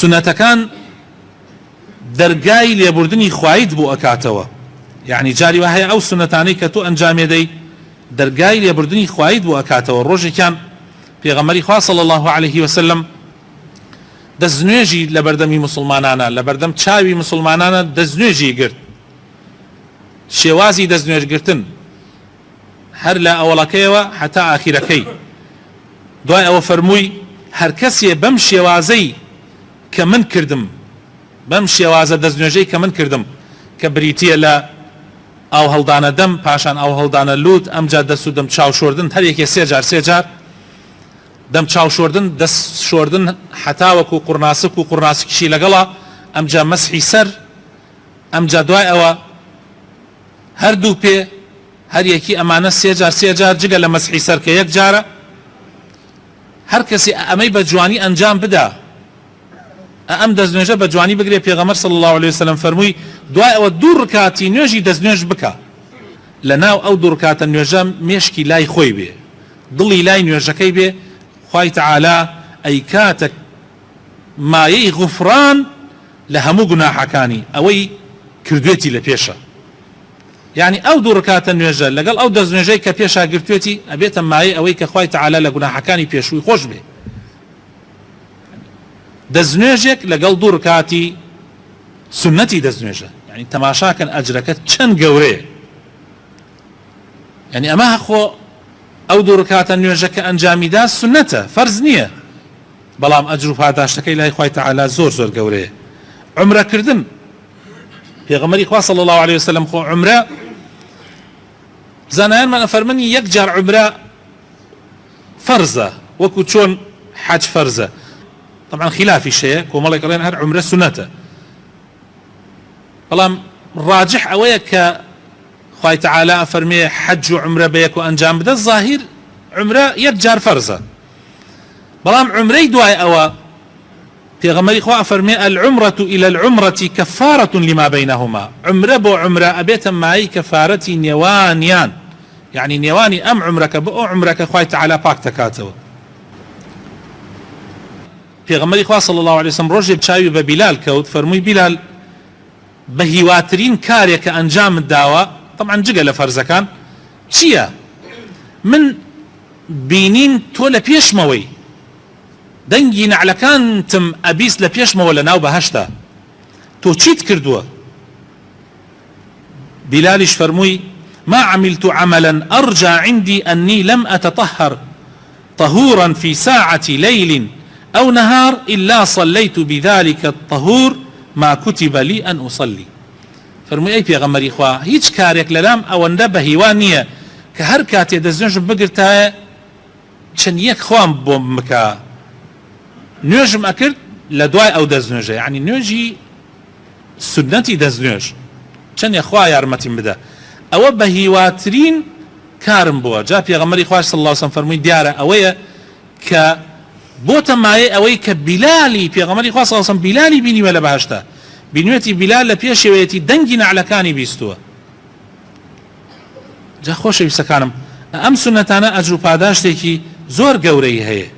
سنەتەکان دەرگای لێبوردنی خوایت بۆ ئەکاتەوە، یعنی جاری وهەیە ئەو سنەتانەی کە تۆ ئەنجامێدەی دەرگای لێبوردنی خوایت بۆ ئەکاتەوە. ڕۆژێکیان پێغەمبەری خوا صلی الله عليه وسلم دەستنوێژی لە بەردەمی مسلمانانە، لە بەردەم چاوی مسلمانانە دەستنوێژی گرت، شێوازی دەستنوێژگرتن هەر لە ئەوڵەکەیەوە حتا ئاخیرەکەی. دوای ئەوە فەرمووی هەر کەسێ بەم شێوازەی کە من کردم، بەم شێوازە دەستنوێژەی کە من کردم کە بریتیە لە ئاو هەڵدانە دەم، پاشان ئاو هەڵدانە لوت، ئەمجا دەست و دەم چاوشۆردن، هەر یەکێ سێ جار دەم چاوشۆردن، دەست شۆردن حتاوەکو قورناسک و قورناسکیشی لەگەڵا، ئەمجا مەسحی سەر، ئەمجا دوای ئەوە هەردوو پێ هەر یەکی ئەمانە سێ جار جگە لە مەسحی سەر کە یەک جارە. هەر کەسی ئەمەی بە جوانی ئەنجام بدا، ئەم دەستنوێژە بە جوانی بگرێ. پێغەمبەر صلی الله عليه وسلم فەرمووی دوای ئەوە دوو ڕکاتی نوێژی دەستنوێژ بکە، لەناو ئەو دوو ڕکاتە نوێژە مێشکی لای خۆی بێ، دڵی لای نوێژەکەی بێ، خوای تەعالا ئەیکاتە مایەی غوفران لە هەموو گوناحەکانی ئەوەی کردوێتی لە پێشە. یعنی ئەو دوو ڕکاتە نوێژە لەگەڵ ئەو دەستنوێژەی کە پێشا گرتوێتی ئەبێتە مایەی ئەوەی کە خوای تەعالا لە گوناحەکانی پێشووی خۆش بێ. دەستنوێژێک لەگەڵ دوو ڕکاتی سنەتی دەستنوێژە، یعنی تەماشاکەن ئەجرەکە چەند گەورەیە. یعنی ئەمە خۆ ئەو دوو ڕکاتە نوێژە کە ئەنجامیدا سنەتە، فەرز نییە، بەڵام ئەجر و پاداشتەکەی لای خوای تەعالا زۆر زۆر گەورەیە. عومرەکردن، پێغەمبەری خوا صلی الله عليه وسلم خۆ عومرە زانایانمان ئەفەرمێنی یەک جار عومرە فەرزە، وەکو چۆن حەج فەرزە. طبعا خلافی شەیە، کۆمەڵێک ئەڵێن هەر عومرە سنەتە، بەڵام ڕاجح ئەوەیە کە خوای تەعالا ئەفەرمێ حەج و عومرە بە یەک و ئەنجام بدە، ظاهیر عومرە یەک جار فەرزە. بەڵام عومرەی دوای ئەوە پێغەمبەری خوا ئەفەرمێ العمرة إلى العمرة كفارة لما بينهما، عمرە بۆ عمرە ئەبێتە مای کەفارەتی نێوانیان، یعنی نێوانی ئەم عمرەکە بۆ ئەو عمرەکە خوای تەعالا پاک دەکاتەوە. پێغەمبەری خوا صلی الله عليه وسلم ڕۆژێک چاوی بە بیلال کەوت، فەرمووی بیلال بە هیواترین کارێک کە ئەنجامت داوە، طبعا جگە لە فەرزەکان، چییە؟ من بینین تۆ لە پێشمەوەی دەنگی نەعلەکانتم ئەبیست لە پێشمەوە لە ناو بەهەشتا، تۆ چیت کردووە؟ بیلالیش فەرمووی ما عملت عملا أرجى عندي أني لم أتطهر طهورا في ساعة ليل أو نهار إلا صليت بذلك الطهور ما كتب لي أن أصلي. فەرمووی ئەی پێغەمبەری خوا هیچ کارێک لەلام ئەوەندە بە هیوان نییە کە هەر کاتێ دەستنوێژم بگرتایە چەند یەک خوام بۆم بکە، نوێژم ئەکرد لە دوای ئەو دەستنوێژە، یعنی نوێژی سنەتی دەستنوێژ چەندێ خوا یارمەتیم بدە، ئەوە بە هیواترین کارم بووە. جا پێغەمبەری خوا صلی الله علیه وسلم فەرمووی دیارە ئەوەیە کە بۆتە مایە ئەوەی کە بیلالی پێغەمبەری خوا صلی الله علیه وسلم بیلالی بینیوە لە بەهەشتا، بینوێتی بیلال لە پێشەوەیەتی دەنگی نەعلەکانی بیستووە. جا خۆشەویستەکانم ئەم سنەتانە ئەجر و پاداشتێکی زۆر گەورەی هەیە.